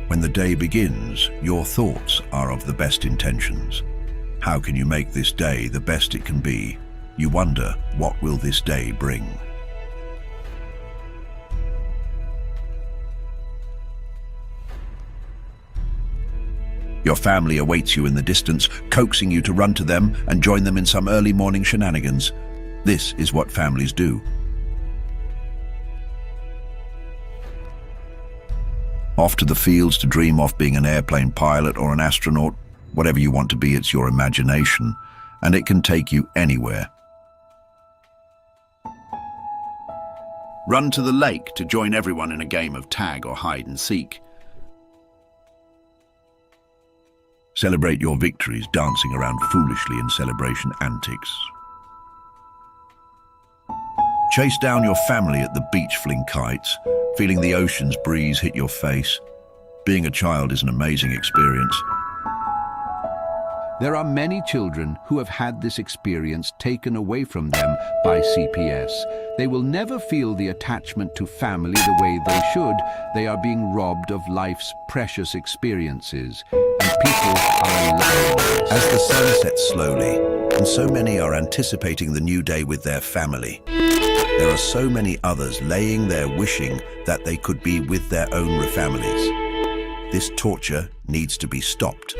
When the day begins, your thoughts are of the best intentions. How can you make this day the best it can be? You wonder, what will this day bring? Your family awaits you in the distance, coaxing you to run to them and join them in some early morning shenanigans. This is what families do. Off to the fields to dream of being an airplane pilot or an astronaut. Whatever you want to be, it's your imagination, and it can take you anywhere. Run to the lake to join everyone in a game of tag or hide and seek. Celebrate your victories, dancing around foolishly in celebration antics. Chase down your family at the beach, fling kites, feeling the ocean's breeze hit your face. Being a child is an amazing experience. There are many children who have had this experience taken away from them by CPS. They will never feel the attachment to family the way they should. They are being robbed of life's precious experiences, and people are alone. As the sun sets slowly, and so many are anticipating the new day with their family, there are so many others laying there wishing that they could be with their own families. This torture needs to be stopped.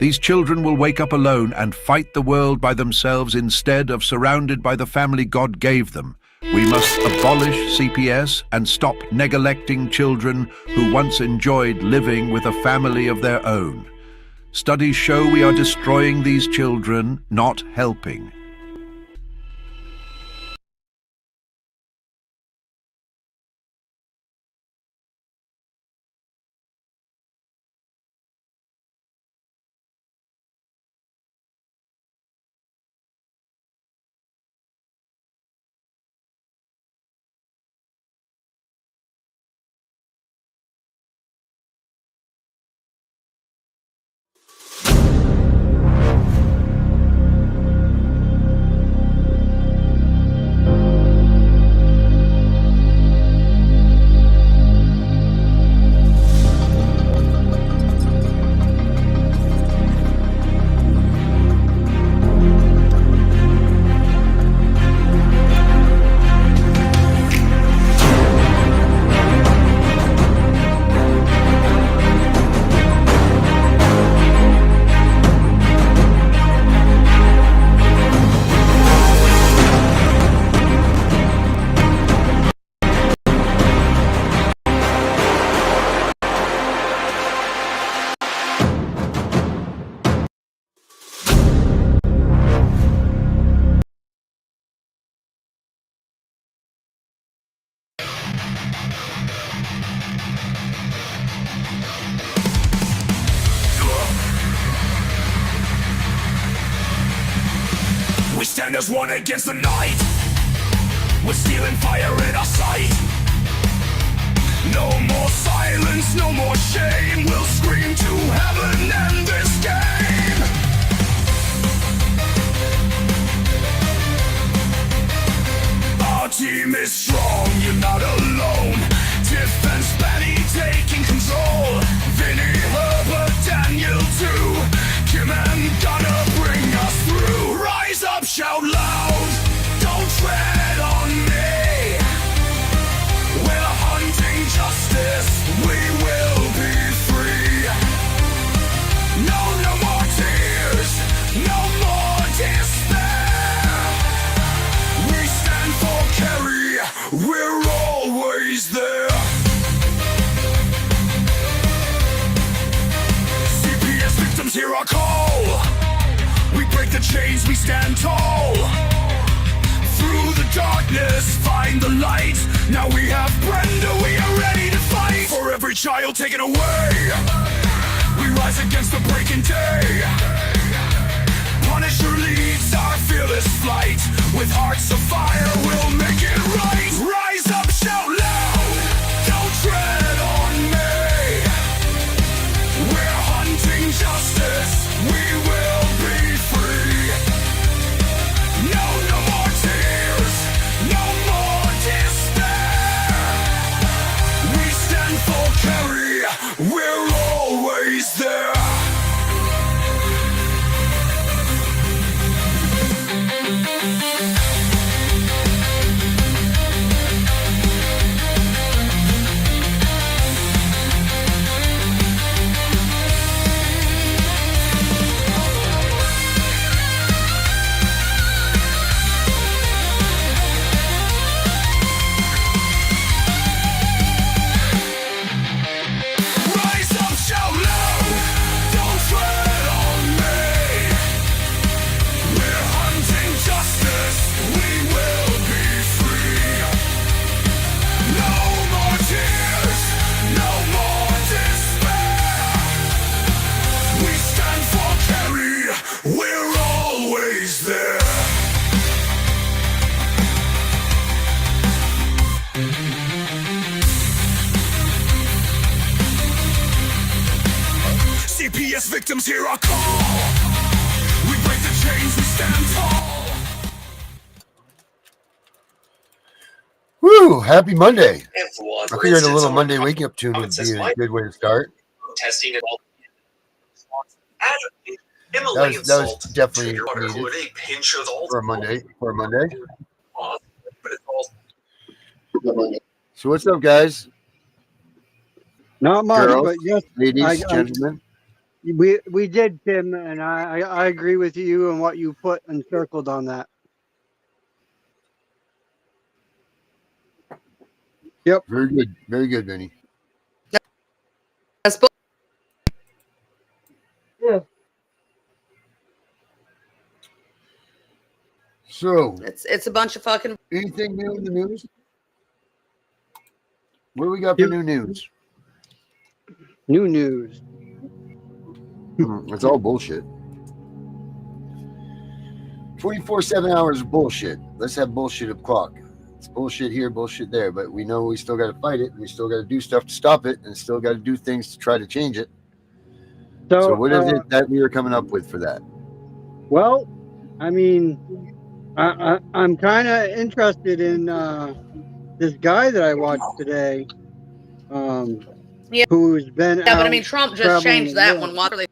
These children will wake up alone and fight the world by themselves instead of surrounded by the family God gave them. We must abolish CPS and stop neglecting children who once enjoyed living with a family of their own. Studies show we are destroying these children, not helping. We stand as one against the night, with steel and fire in our sight. No more silence, no more shame. We'll scream to heaven and this game. Our team is strong, you're not alone. Tiff and Spanny taking control. Vinny, Herbert, Daniel too. Kim and Gunnar bring us through. Rise up, shout loud, don't tread on me. We're hunting justice, we will be free. No, no more tears, no more despair. We stand for Kerry, we're always there. CPS victims, hear our call. We break the chains, we stand tall. Through the darkness, find the light. Now we have Brenda, we are ready to fight. For every child taken away, we rise against the breaking day. Punisher leads our fearless flight. With hearts of fire, we'll make it right. Rise up, shout loud, don't tread on me. We're hunting justice, we will be free. No, no more tears, no more despair. We stand for victims hear our call. We break the chains, we stand tall. Woo! Happy Monday. I I figured a little Monday wake up tune would be a good way to start. Testing it all. That was definitely needed for a Monday. So what's up, guys? Not much, Girls, but yes, ladies, gentlemen. we did, Tim, and I agree with you and what you put and circled on that. Yep. Very good, Vinny. Yeah. So It's a bunch of fucking. anything new in the news? What do we got for new news? New news. It's all bullshit. 24/7 hours of bullshit. Let's have bullshit o'clock. It's bullshit here, bullshit there, but we know we still got to fight it. We still got to do stuff to stop it, and still got to do things to try to change it. So what is it that we were coming up with for that? Well, I mean, I'm kind of interested in this guy that I watched today. Yeah. Who's been Yeah, but I out mean, Trump just traveling changed the that world. one. What are they?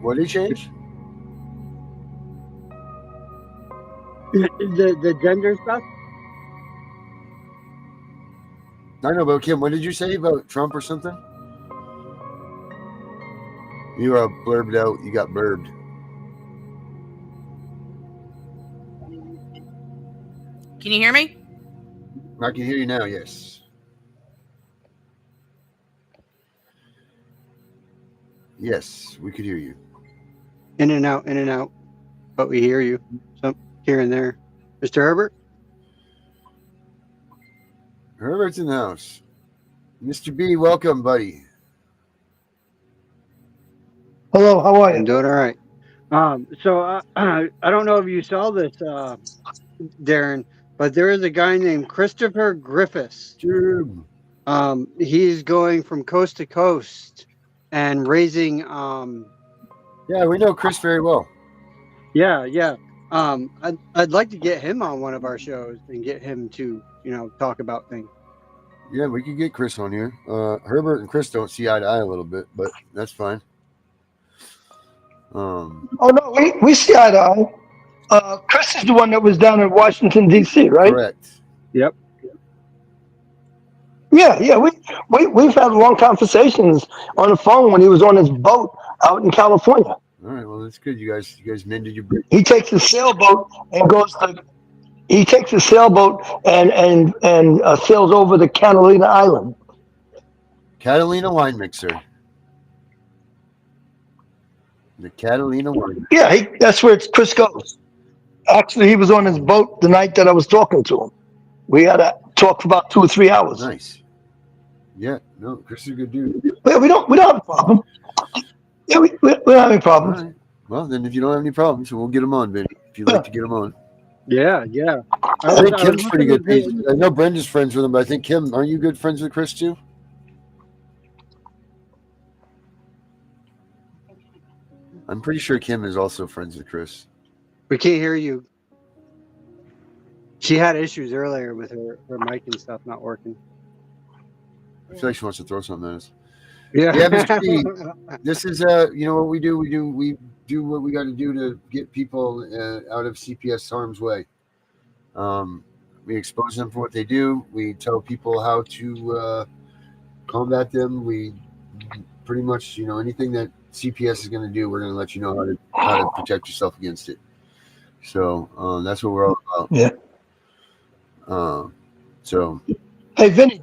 What did he change? The gender stuff. I know, but Kim, what did you say about Trump or something? You blurbed out. You got blurbed. Can you hear me? I can hear you now. Yes. Yes, we could hear you. In and out. But we hear you. Some here and there. Mr. Herbert? Herbert's in the house. Mr. B, welcome, buddy. Hello, how are I'm you? doing all right. So I don't know if you saw this, Darren, but there is a guy named Christopher Griffiths. Sure. He's going from coast to coast and raising. Yeah, we know Chris very well. Yeah. I'd like to get him on one of our shows and get him to talk about things. Yeah, we could get Chris on here. Herbert and Chris don't see eye to eye a little bit, but that's fine. Oh no, we see eye to eye. Chris is the one that was down in Washington D.C., right? Correct. Yep. Yeah. We've had long conversations on the phone when he was on his boat out in California. All right, well that's good. You guys mended your bridge. He takes a sailboat and goes to. He takes a sailboat and sails over the Catalina Island. Catalina wine mixer. The Catalina wine. Yeah, that's where Chris goes. Actually, he was on his boat the night that I was talking to him. We had a talk for about 2 or 3 hours. Nice. Yeah, no, Chris is a good dude. Yeah, we don't have a problem. Yeah, we don't have any problems. All right. Well, then if you don't have any problems, we'll get him on, Vinny. If you'd like to get him on. Yeah. I think Kim's pretty good. I know Brenda's friends with him, but I think Kim, aren't you good friends with Chris too? I'm pretty sure Kim is also friends with Chris. We can't hear you. She had issues earlier with her mic and stuff not working. I feel like she wants to throw something at us. Yeah. Yeah, Mr. B, this is what we do. We do what we got to do to get people out of CPS harm's way. We expose them for what they do. We tell people how to combat them. We pretty much, anything that CPS is going to do, we're going to let you know how to protect yourself against it. So that's what we're all about. Yeah. So. Hey, Vinny.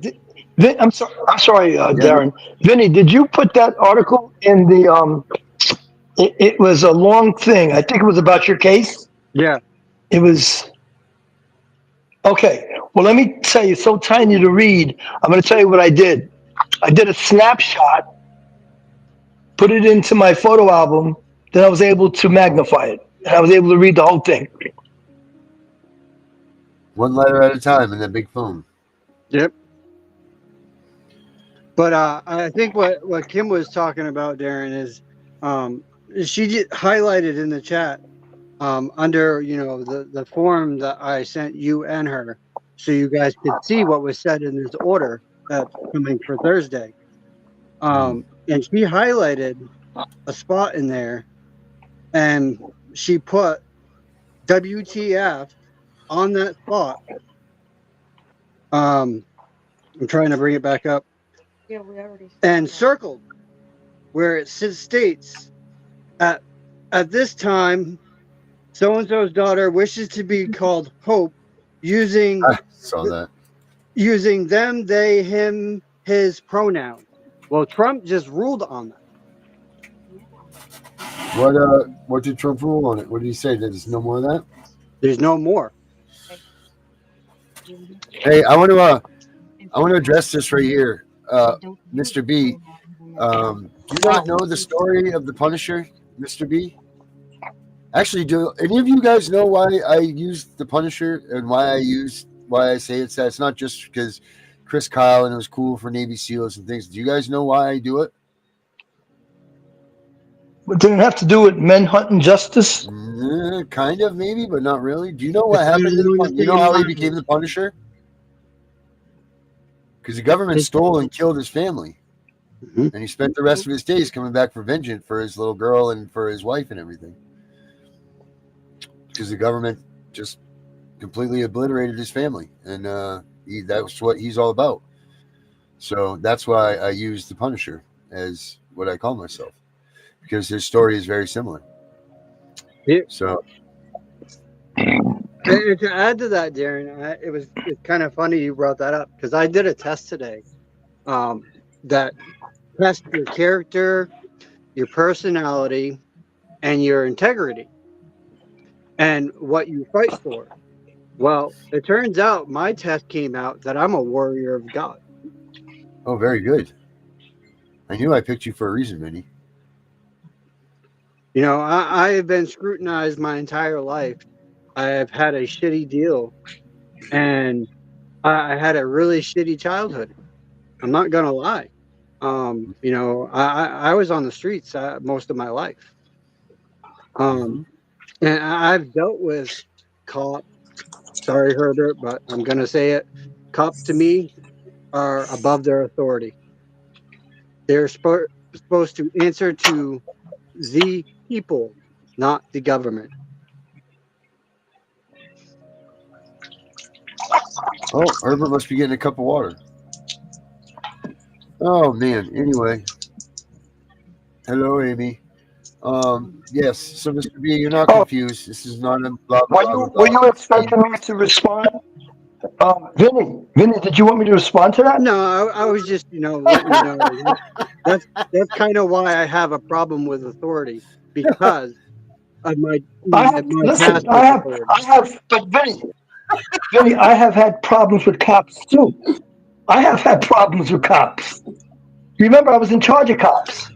I'm sorry, Darren. Vinny, did you put that article in the? It was a long thing. I think it was about your case. Yeah. It was. Okay. Well, let me tell you. It's so tiny to read. I'm going to tell you what I did. I did a snapshot, put it into my photo album. Then I was able to magnify it, and I was able to read the whole thing. One letter at a time in that big phone. Yep. But I think what Kim was talking about, Darren, is highlighted in the chat under the form that I sent you and her, so you guys could see what was said in this order that's coming for Thursday. And she highlighted a spot in there, and she put WTF on that spot. I'm trying to bring it back up. Yeah, we already And circled where it states at this time, so and so's daughter wishes to be called Hope, using I saw that. using them, they, him, his pronouns. Well, Trump just ruled on that. What did Trump rule on it? What did he say? There's no more of that? There's no more. Hey, I want to address this right here. Mr. B, do you not know the story of the Punisher, Mr. B? Actually, do any of you guys know why I use the Punisher and why I say it's that? It's not just because Chris Kyle and it was cool for Navy SEALs and things. Do you guys know why I do it? But didn't it have to do with men hunting justice? Kind of, maybe, but not really. Do you know what happened to the Punisher? You know how he became the Punisher? Because the government stole and killed his family. Mm-hmm. And he spent the rest of his days coming back for vengeance for his little girl and for his wife and everything. Because the government just completely obliterated his family. And that's what he's all about. So that's why I use the Punisher as what I call myself. Because his story is very similar. Yeah. So. And to add to that, Darren, it's kind of funny you brought that up, because I did a test today that tests your character, your personality, and your integrity, and what you fight for. Well, it turns out my test came out that I'm a warrior of God. Oh, very good. I knew I picked you for a reason, Vinny. You know, I have been scrutinized my entire life. I have had a shitty deal, and I had a really shitty childhood. I'm not gonna lie. You know, I was on the streets most of my life. And I've dealt with cops. Sorry, Herbert, but I'm gonna say it. Cops to me are above their authority. They're supposed to answer to the people, not the government. Oh, Herbert must be getting a cup of water. Oh, man. Anyway. Hello, Amy. Yes. So, Mr. B, you're not confused. This is not a blah, blah, blah, blah. Were you expecting me to respond? Vinny, did you want me to respond to that? No, I was just, letting you know. That's kind of why I have a problem with authority, because of my past authority. But Vinny, I have had problems with cops too. I have had problems with cops. Remember, I was in charge of cops.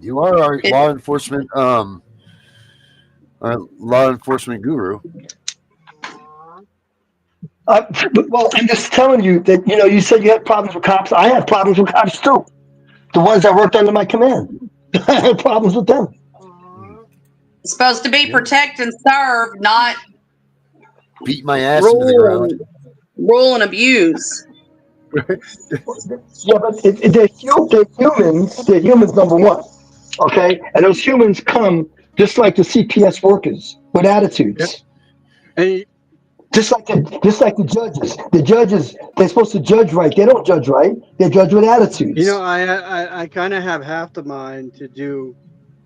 You are our law enforcement guru. Well, I'm just telling you that, you said you had problems with cops. I had problems with cops too. The ones that worked under my command. I had problems with them. It's supposed to be protect and serve, not beat my ass into the ground. Rule and abuse. Yeah, but they're humans. They're humans, number one. Okay? And those humans come just like the CPS workers with attitudes. Yep. Just like the judges. The judges, they're supposed to judge right. They don't judge right. They judge with attitudes. I kind of have half the mind to do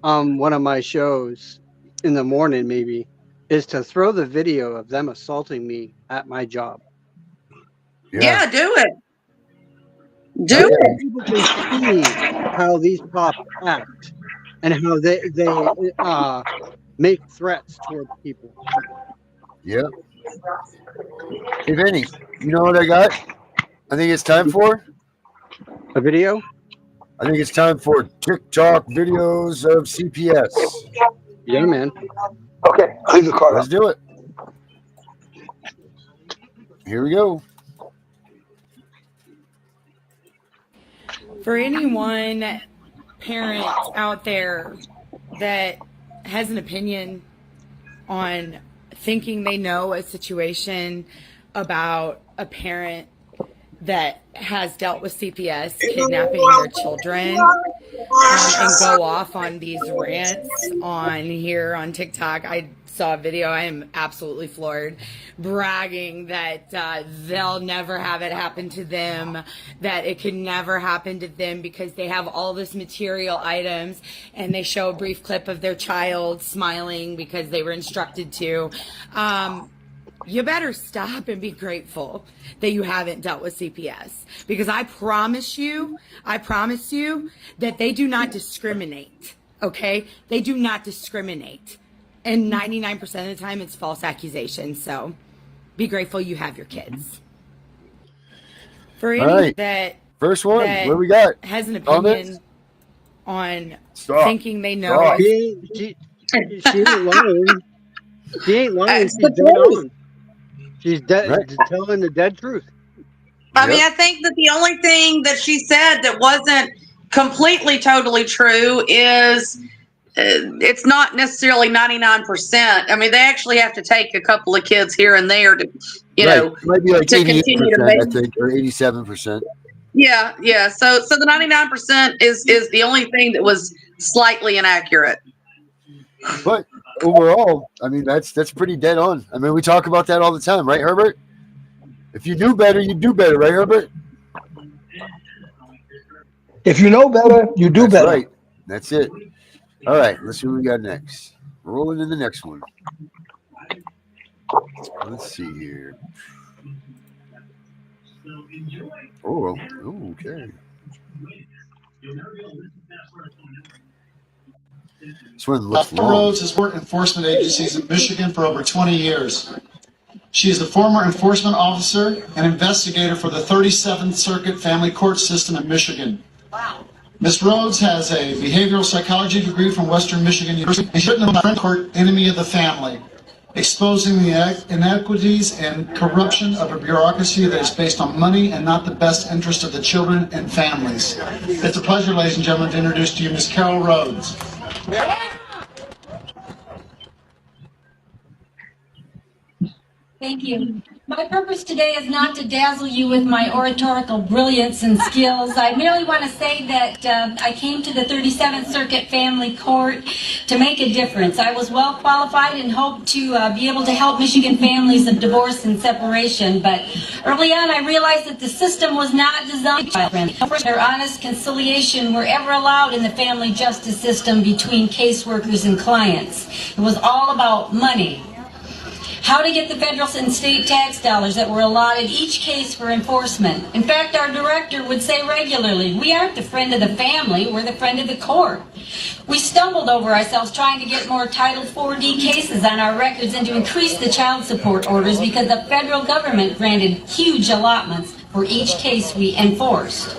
one of my shows in the morning, maybe, is to throw the video of them assaulting me at my job. Yeah, do it. Do it. People can see how these cops act and how they make threats toward people. Yeah. Hey, Vinny, you know what I got? I think it's time for a video. I think it's time for TikTok videos of CPS. Yeah, man. Okay, leave the car. Let's do it. Here we go. For anyone, parent out there that has an opinion on thinking they know a situation about a parent that has dealt with CPS kidnapping their children and go off on these rants on here on TikTok. I saw a video. I am absolutely floored, bragging that they'll never have it happen to them, that it could never happen to them because they have all this material items, and they show a brief clip of their child smiling because they were instructed to. You better stop and be grateful that you haven't dealt with CPS, because I promise you that they do not discriminate, okay? They do not discriminate. And 99% of the time, it's false accusations. So be grateful you have your kids. For any that first one, that what we got? Has an opinion on thinking they know. Oh, she ain't lying. She ain't lying. She's dead on. She's telling the dead truth. I mean, I think that the only thing that she said that wasn't completely, totally true is it's not necessarily 99%. I mean, they actually have to take a couple of kids here and there to, you know, it might be like to continue to 88%, make. I think, or 87%. Yeah. So the 99% is the only thing that was slightly inaccurate. But overall, I mean, that's pretty dead on. I mean, we talk about that all the time, right, Herbert? If you do better, you do better, right, Herbert? If you know better, you do better. Right. That's it. All right, let's see what we got next. Rolling in the next one. Let's see here. Oh, okay. This one looks long. Rhodes has worked enforcement agencies in Michigan for over 20 years. She is the former enforcement officer and investigator for the 37th Circuit Family Court System in Michigan. Wow. Ms. Rhodes has a behavioral psychology degree from Western Michigan University, and she's written about the court Enemy of the Family, exposing the inequities and corruption of a bureaucracy that is based on money and not the best interest of the children and families. It's a pleasure, ladies and gentlemen, to introduce to you Ms. Carol Rhodes. Thank you. My purpose today is not to dazzle you with my oratorical brilliance and skills. I merely want to say that I came to the 37th Circuit Family Court to make a difference. I was well qualified and hoped to be able to help Michigan families of divorce and separation, but early on I realized that the system was not designed to friendly or honest conciliation were ever allowed in the family justice system between caseworkers and clients. It was all about money. How to get the federal and state tax dollars that were allotted each case for enforcement. In fact, our director would say regularly, we aren't the friend of the family, we're the friend of the court. We stumbled over ourselves trying to get more Title 4D cases on our records and to increase the child support orders because the federal government granted huge allotments for each case we enforced.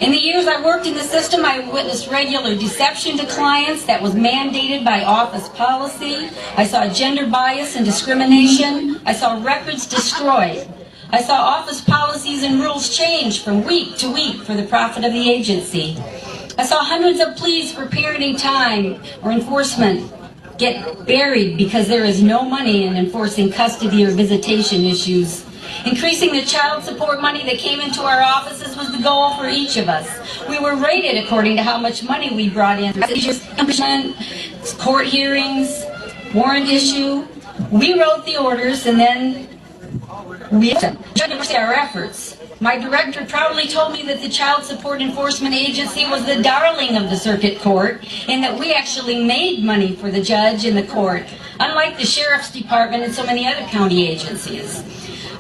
In the years I worked in the system, I witnessed regular deception to clients that was mandated by office policy. I saw gender bias and discrimination. I saw records destroyed. I saw office policies and rules change from week to week for the profit of the agency. I saw hundreds of pleas for parenting time or enforcement get buried because there is no money in enforcing custody or visitation issues. Increasing the child support money that came into our offices was the goal for each of us. We were rated according to how much money we brought in. Court hearings, warrant issue. We wrote the orders and then we judged our efforts. My director proudly told me that the Child Support Enforcement Agency was the darling of the circuit court and that we actually made money for the judge and the court, unlike the sheriff's department and so many other county agencies.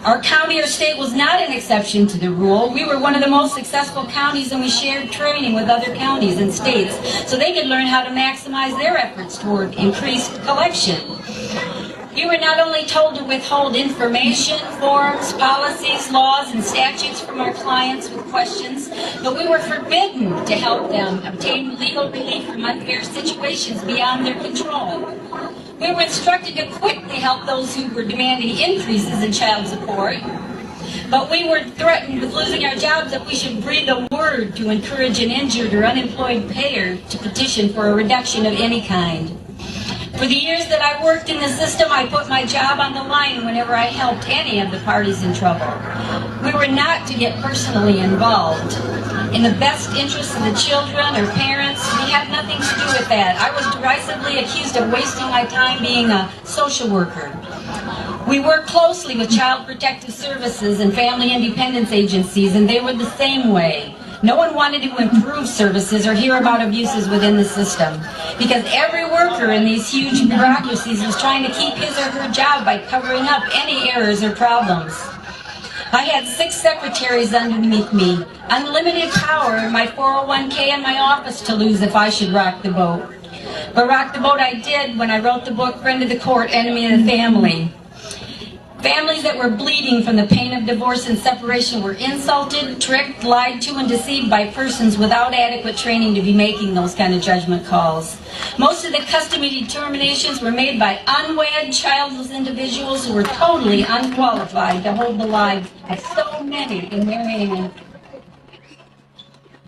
Our county or state was not an exception to the rule. We were one of the most successful counties and we shared training with other counties and states so they could learn how to maximize their efforts toward increased collection. We were not only told to withhold information, forms, policies, laws, and statutes from our clients with questions, but we were forbidden to help them obtain legal relief from unfair situations beyond their control. We were instructed to quickly help those who were demanding increases in child support. But we were threatened with losing our jobs if we should breathe a word to encourage an injured or unemployed payer to petition for a reduction of any kind. For the years that I worked in the system, I put my job on the line whenever I helped any of the parties in trouble. We were not to get personally involved. In the best interests of the children or parents, we had nothing to do with that. I was derisively accused of wasting my time being a social worker. We work closely with Child Protective Services and Family Independence Agencies, and they were the same way. No one wanted to improve services or hear about abuses within the system, because every worker in these huge bureaucracies was trying to keep his or her job by covering up any errors or problems. I had 6 secretaries underneath me, unlimited power in my 401k and my office to lose if I should rock the boat. But rock the boat I did when I wrote the book Friend of the Court, Enemy of the Family. Families that were bleeding from the pain of divorce and separation were insulted, tricked, lied to, and deceived by persons without adequate training to be making those kind of judgment calls. Most of the custody determinations were made by unwed, childless individuals who were totally unqualified to hold the lives of so many in their hands.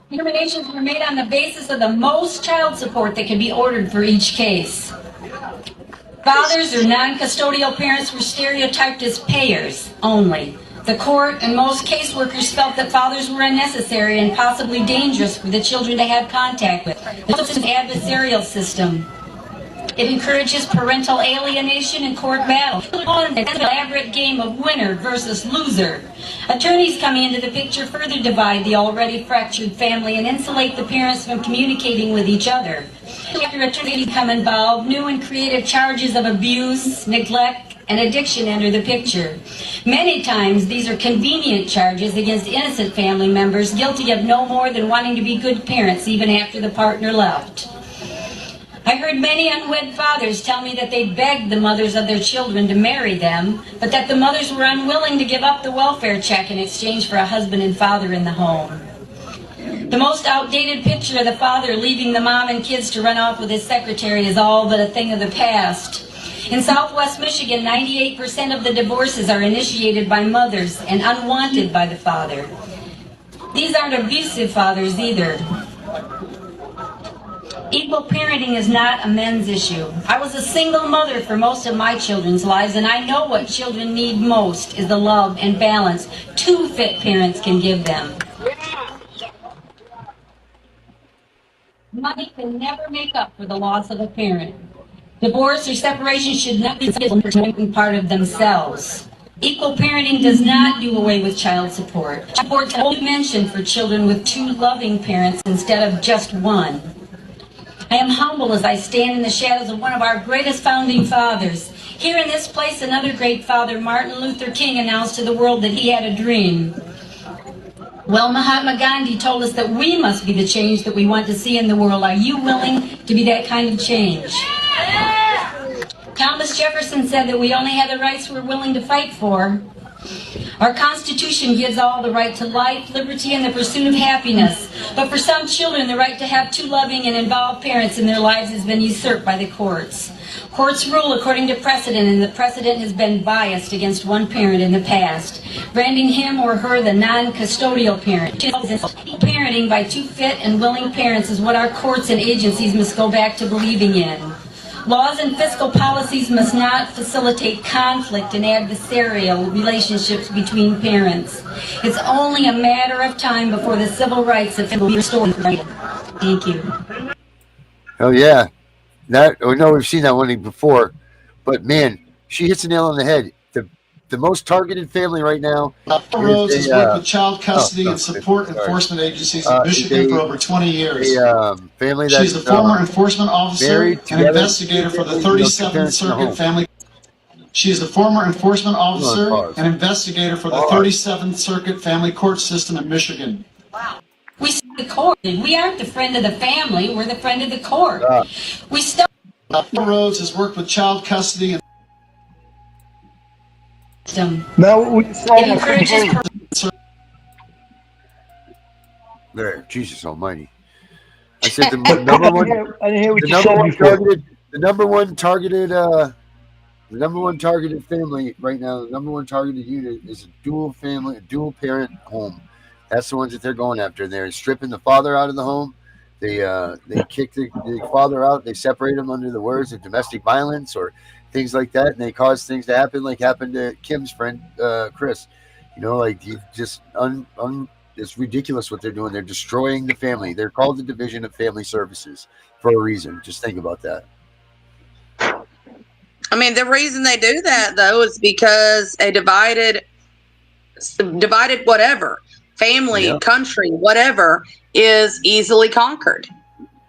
Determinations were made on the basis of the most child support that could be ordered for each case. Fathers or non-custodial parents were stereotyped as payers only. The court and most caseworkers felt that fathers were unnecessary and possibly dangerous for the children to have contact with. This is an adversarial system. It encourages parental alienation in court battle. It's an elaborate game of winner versus loser. Attorneys coming into the picture further divide the already fractured family and insulate the parents from communicating with each other. After attorneys become involved, new and creative charges of abuse, neglect, and addiction enter the picture. Many times, these are convenient charges against innocent family members guilty of no more than wanting to be good parents even after the partner left. I heard many unwed fathers tell me that they begged the mothers of their children to marry them, but that the mothers were unwilling to give up the welfare check in exchange for a husband and father in the home. The most outdated picture of the father leaving the mom and kids to run off with his secretary is all but a thing of the past. In Southwest Michigan, 98% of the divorces are initiated by mothers and unwanted by the father. These aren't abusive fathers either. Equal parenting is not a men's issue. I was a single mother for most of my children's lives, and I know what children need most is the love and balance 2 fit parents can give them. Money can never make up for the loss of a parent. Divorce or separation should not be an important part of themselves. Equal parenting does not do away with child support. Support is only mentioned for children with 2 loving parents instead of just 1. I am humble as I stand in the shadows of one of our greatest founding fathers. Here in this place, another great father, Martin Luther King, announced to the world that he had a dream. Well, Mahatma Gandhi told us that we must be the change that we want to see in the world. Are you willing to be that kind of change? Thomas Jefferson said that we only have the rights we're willing to fight for. Our Constitution gives all the right to life, liberty, and the pursuit of happiness. But for some children, the right to have 2 loving and involved parents in their lives has been usurped by the courts. Courts rule according to precedent, and the precedent has been biased against one parent in the past, branding him or her the non-custodial parent. Parenting by 2 fit and willing parents is what our courts and agencies must go back to believing in. Laws and fiscal policies must not facilitate conflict and adversarial relationships between parents. It's only a matter of time before the civil rights have been restored. Thank you. Oh yeah, no, we've seen that one before, but man, she hits the nail on the head. The most targeted family right now. Rhodes has worked with child custody and support enforcement agencies in Michigan for over 20 years. Family She's a former enforcement officer and investigator for the 37th Circuit Family. She is a former enforcement officer and investigator for the 37th Circuit Family Court System in Michigan. Wow. We see the court. We aren't the friend of the family. We're the friend of the court. We still. Rhodes has worked with child custody and Now what you saying? There, Jesus Almighty! I said the, number one. I didn't hear what The you number said one before. targeted. The number one targeted The number one targeted family right now, the number one targeted unit is a dual family, a dual parent home. That's the ones that they're going after. They're stripping the father out of the home. They kick the father out. They separate him under the words of domestic violence or things like that, and they cause things to happen, like happened to Kim's friend Chris. Like he just it's ridiculous what they're doing. They're destroying the family. They're called the Division of Family Services for a reason. Just think about that. I mean, the reason they do that though is because a divided whatever family, country, whatever is easily conquered.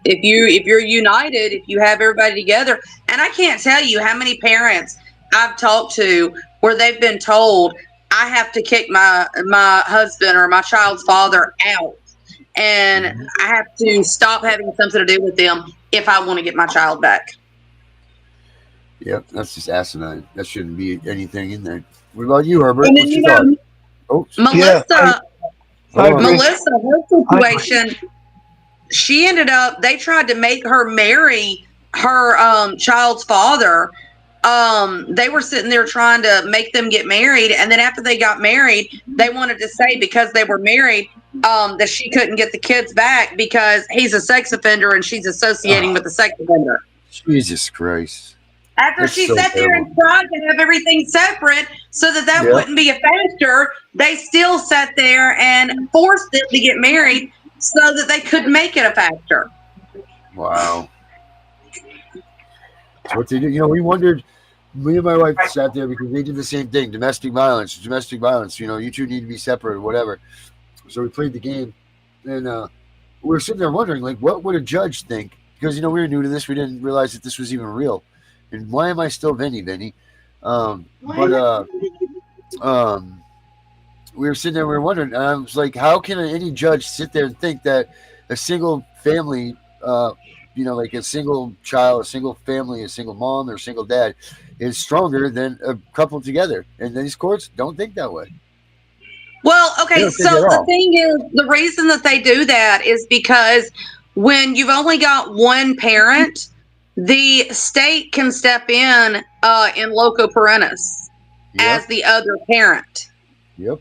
If you're united, if you have everybody together, and I can't tell you how many parents I've talked to where they've been told, I have to kick my husband or my child's father out, and I have to stop having something to do with them if I want to get my child back. Yep, that's just asinine. That shouldn't be anything in there. What about you, Herbert? And then, What's your thought? Oh, Melissa, I agree. Melissa, her situation, she ended up, they tried to make her marry her child's father. They were sitting there trying to make them get married, and then after they got married, they wanted to say because they were married that she couldn't get the kids back because he's a sex offender and she's associating with a sex offender. Jesus Christ. After That's she so sat there terrible. and tried to have everything separate so that wouldn't be a factor, they still sat there and forced them to get married so that they could make it a factor. Wow. That's what they do. We wondered, me and my wife sat there because they did the same thing. Domestic violence. You two need to be separate or whatever. So we played the game, and we were sitting there wondering, like, what would a judge think? Because, we were new to this. We didn't realize that this was even real. And why am I still Vinny? We were sitting there, we were wondering, and I was like, how can any judge sit there and think that a single family, like a single child, a single family, a single mom or a single dad is stronger than a couple together? And these courts don't think that way. Well, okay, so the thing is, the reason that they do that is because when you've only got one parent, the state can step in loco parentis as the other parent. Yep.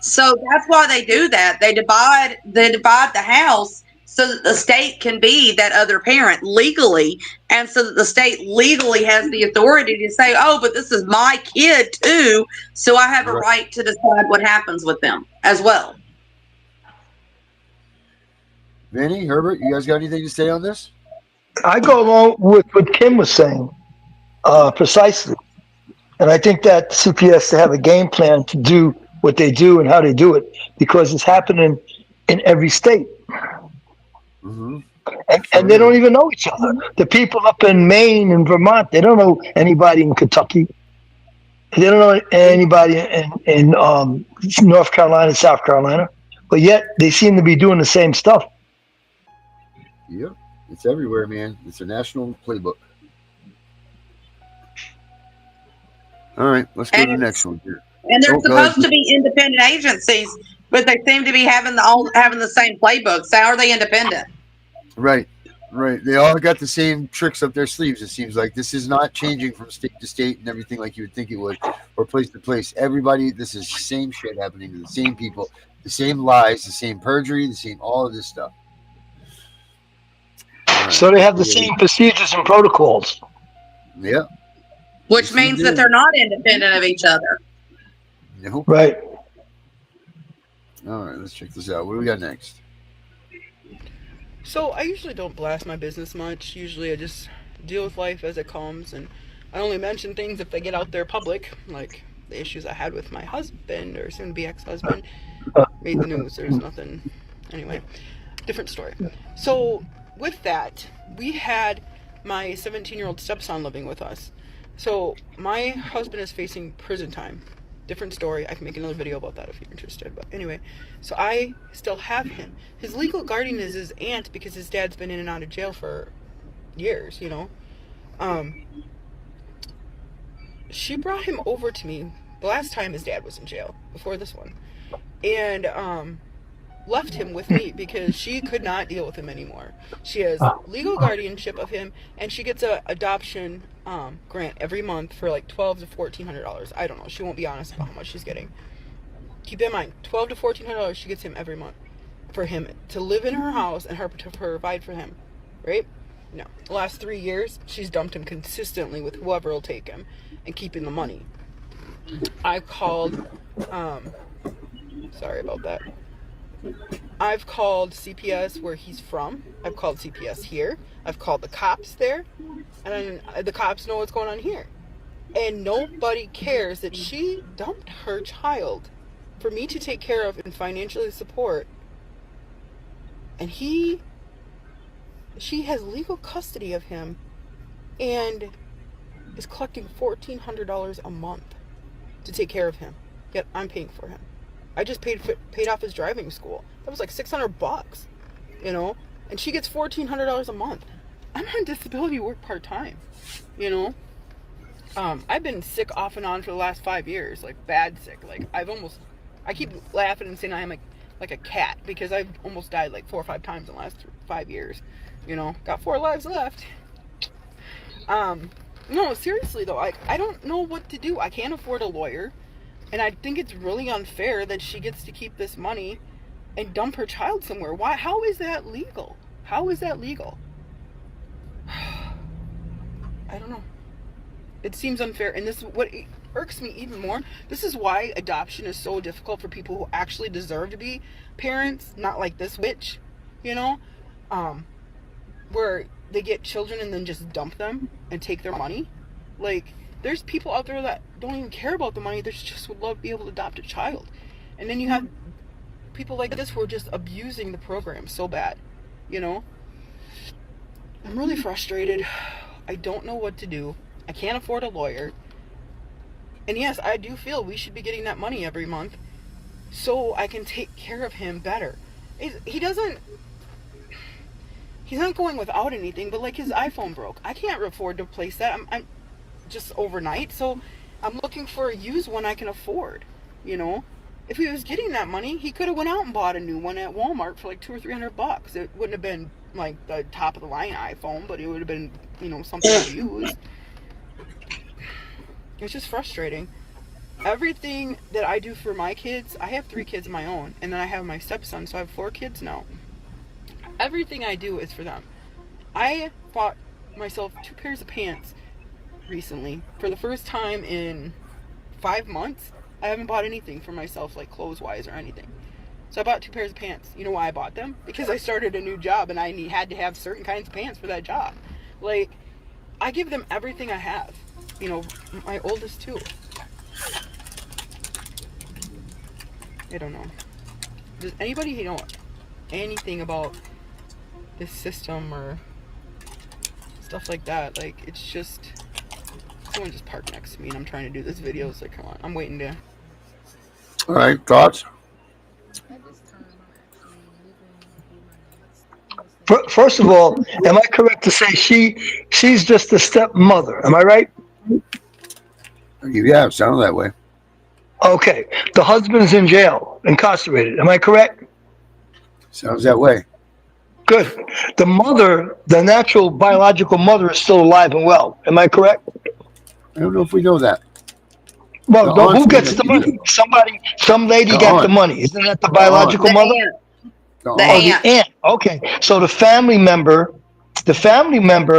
So that's why they do that. They divide the house so that the state can be that other parent legally, and so that the state legally has the authority to say, oh, but this is my kid too, so I have a right to decide what happens with them as well. Vinny, Herbert, you guys got anything to say on this? I go along with what Kim was saying, precisely. And I think that CPS to have a game plan to do what they do and how they do it, because it's happening in every state. Mm-hmm. And they don't even know each other. The people up in Maine and Vermont, they don't know anybody in Kentucky. They don't know anybody in North Carolina, South Carolina. But yet they seem to be doing the same stuff. Yep. It's everywhere, man. It's a national playbook. All right, let's go to the next one here. And they're supposed to be independent agencies, but they seem to be having the same playbooks. How are they independent? Right. They all got the same tricks up their sleeves. It seems like this is not changing from state to state and everything like you would think it would, or place to place. Everybody, this is the same shit happening to the same people, the same lies, the same perjury, the same all of this stuff. Right. So they have the same procedures and protocols. Yeah. Which means that they're not independent of each other. Nope. Right. All right, let's check this out. What do we got next? So I usually don't blast my business much. Usually I just deal with life as it comes, and I only mention things if they get out there public, like the issues I had with my husband, or soon-to-be ex-husband. Made the news. There's nothing. Anyway, different story. So with that, we had my 17-year-old stepson living with us. So my husband is facing prison time. Different story. I can make another video about that if you're interested. But anyway, so I still have him. His legal guardian is his aunt because his dad's been in and out of jail for years, She brought him over to me the last time his dad was in jail, before this one. And left him with me because she could not deal with him anymore. She has legal guardianship of him, and she gets a adoption grant every month for like $1,200 to $1,400. I don't know. She won't be honest about how much she's getting. Keep in mind, $1,200 to $1,400 she gets him every month for him to live in her house and her to provide for him, right? No. The last 3 years, she's dumped him consistently with whoever will take him and keeping the money. I've called, sorry about that. I've called CPS where he's from. I've called CPS here. I've called the cops there. And the cops know what's going on here. And nobody cares that she dumped her child for me to take care of and financially support. And she has legal custody of him and is collecting $1,400 a month to take care of him. Yet I'm paying for him. I just paid off his driving school. That was like $600, you know? And she gets $1,400 a month. I'm on disability work part-time, you know? I've been sick off and on for the last 5 years, like bad sick. Like I keep laughing and saying I am like a cat because I've almost died like 4 or 5 times in the last 5 years. You know, got 4 lives left. No, seriously though, I don't know what to do. I can't afford a lawyer. And I think it's really unfair that she gets to keep this money and dump her child somewhere. Why? How is that legal? How is that legal? I don't know. It seems unfair. And this is what irks me even more. This is why adoption is so difficult for people who actually deserve to be parents, not like this witch, you know, where they get children and then just dump them and take their money. Like, there's people out there that don't even care about the money. They just would love to be able to adopt a child. And then you have people like this who are just abusing the program so bad, you know? I'm really frustrated. I don't know what to do. I can't afford a lawyer. And yes, I do feel we should be getting that money every month so I can take care of him better. He's not going without anything, but like his iPhone broke. I can't afford to replace that. I'm just overnight, so I'm looking for a used one I can afford, you know? If he was getting that money, he could have went out and bought a new one at Walmart for like $200 or $300. It wouldn't have been like the top of the line iPhone, but it would have been, you know, something to use. It's just frustrating. Everything that I do for my kids, I have 3 kids of my own, and then I have my stepson, so I have 4 kids now. Everything I do is for them. I bought myself 2 pairs of pants recently. For the first time in 5 months, I haven't bought anything for myself, like clothes-wise or anything. So I bought 2 pairs of pants. You know why I bought them? Because I started a new job and I had to have certain kinds of pants for that job. Like, I give them everything I have. You know, my oldest too. I don't know. Does anybody know anything about this system or stuff like that? Like, it's just... Someone just parked next to me and I'm trying to do this video. It's like, come on, I'm waiting to... All right, thoughts? First of all, am I correct to say she's just a stepmother? Am I right? Yeah, it sounded that way. Okay. The husband's in jail, incarcerated. Am I correct? Sounds that way. Good. The mother, the natural biological mother, is still alive and well. Am I correct? I don't know if we know that. Well, who gets the money? Some lady got the money. Isn't that the biological mother? The aunt. The aunt. Okay. So the family member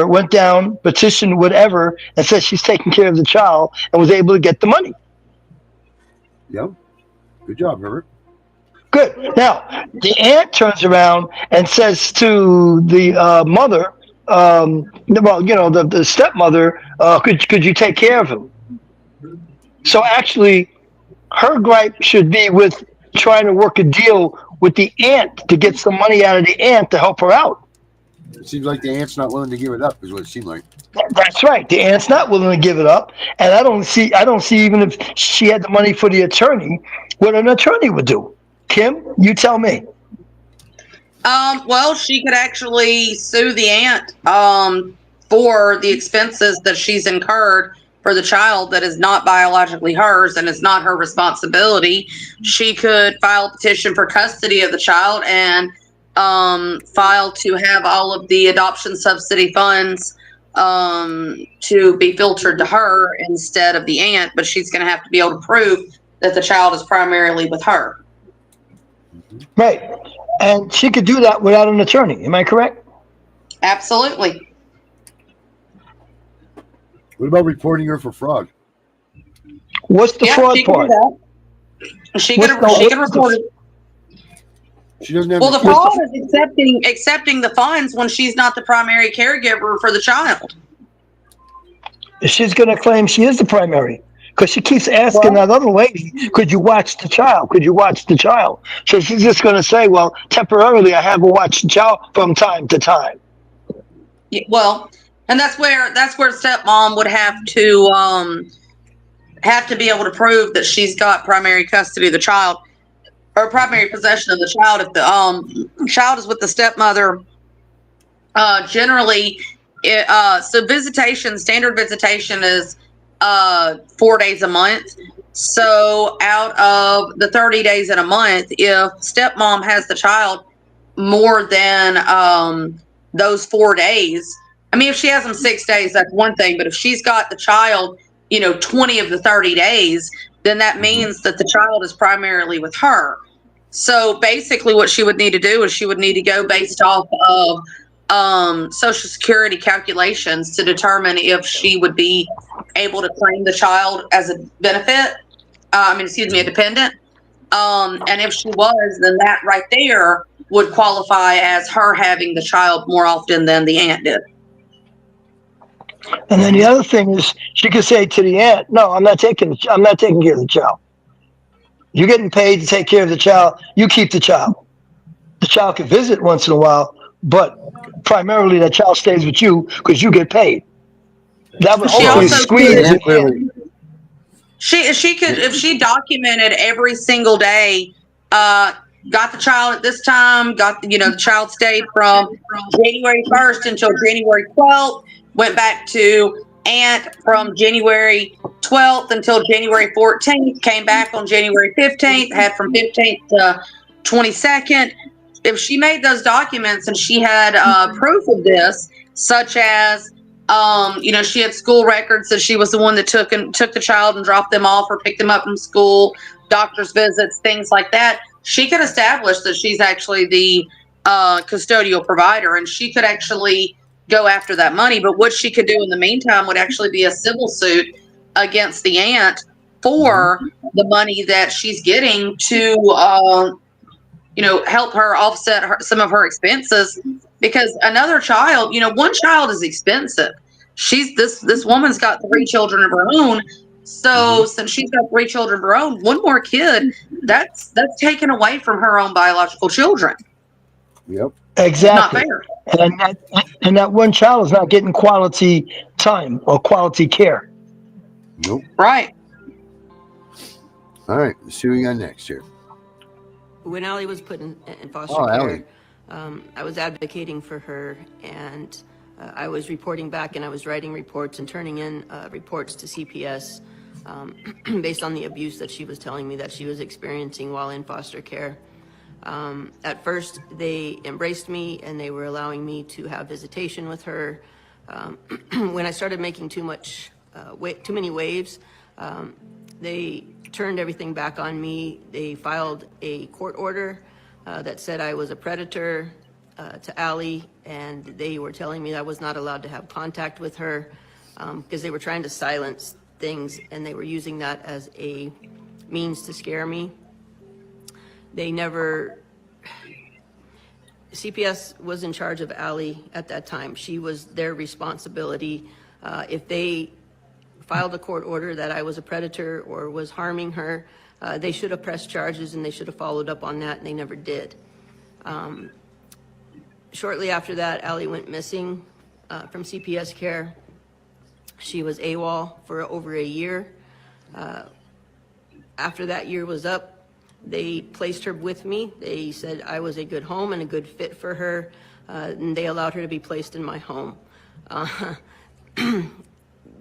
went down, petitioned whatever, and said she's taking care of the child and was able to get the money. Yeah. Good job, Herbert. Good. Now, the aunt turns around and says to the mother, well, you know, the stepmother, could you take care of him? So actually, her gripe should be with trying to work a deal with the aunt to get some money out of the aunt to help her out. It seems like the aunt's not willing to give it up, is what it seemed like. That's right. The aunt's not willing to give it up, and I don't see even if she had the money for the attorney, what an attorney would do. Kim, you tell me. Well, she could actually sue the aunt for the expenses that she's incurred for the child that is not biologically hers and is not her responsibility, she could file a petition for custody of the child and file to have all of the adoption subsidy funds to be filtered to her instead of the aunt, but she's going to have to be able to prove that the child is primarily with her. Right. And she could do that without an attorney. Am I correct? Absolutely. What about reporting her for fraud? What's the fraud she part? Can do that. She could report it. She doesn't have. Well, the fraud is accepting the funds when she's not the primary caregiver for the child. She's going to claim she is the primary because she keeps asking that other lady, could you watch the child? Could you watch the child? So she's just going to say, well, temporarily I have to watch the child from time to time. Yeah, well, and that's where stepmom would have to be able to prove that she's got primary custody of the child or primary possession of the child. If the child is with the stepmother, generally, so standard visitation is 4 days a month. So out of the 30 days in a month, if stepmom has the child more than those 4 days, I mean, if she has them 6 days, that's one thing. But if she's got the child, 20 of the 30 days, then that means that the child is primarily with her. So basically what she would need to do is she would need to go based off of Social Security calculations to determine if she would be able to claim the child as a benefit. A dependent. And if she was, then that right there would qualify as her having the child more often than the aunt did. And then the other thing is she could say to the aunt, no, I'm not taking care of the child. You're getting paid to take care of the child. You keep the child. The child can visit once in a while, but primarily that child stays with you because you get paid. That would hopefully squeeze it. She could, if she documented every single day, got the child at this time, the child stayed from January 1st until January 12th, went back to aunt from January 12th until January 14th, came back on January 15th, had from 15th to 22nd. If she made those documents and she had proof of this, such as she had school records that she was the one that took the child and dropped them off or picked them up from school, doctor's visits, things like that, she could establish that she's actually the custodial provider, and she could actually go after that money. But what she could do in the meantime would actually be a civil suit against the aunt for the money that she's getting to help her offset some of her expenses, because another child, one child is expensive. This woman's got 3 children of her own. So since she's got 3 children of her own, one more kid, that's taken away from her own biological children. Yep. Exactly. And that one child is not getting quality time or quality care. Nope. Right. All right. Let's see what we got next here. When Allie was put in foster care, Allie. I was advocating for her, and I was reporting back, and I was writing reports and turning in reports to CPS based on the abuse that she was telling me that she was experiencing while in foster care. At first, they embraced me, and they were allowing me to have visitation with her. When I started making too many waves, they turned everything back on me. They filed a court order that said I was a predator to Allie, and they were telling me I was not allowed to have contact with her because they were trying to silence things, and they were using that as a means to scare me. CPS was in charge of Allie at that time. She was their responsibility. If they filed a court order that I was a predator or was harming her, they should have pressed charges and they should have followed up on that, and they never did. Shortly after that, Allie went missing from CPS care. She was AWOL for over a year. After that year was up, they placed her with me. They said I was a good home and a good fit for her, and they allowed her to be placed in my home.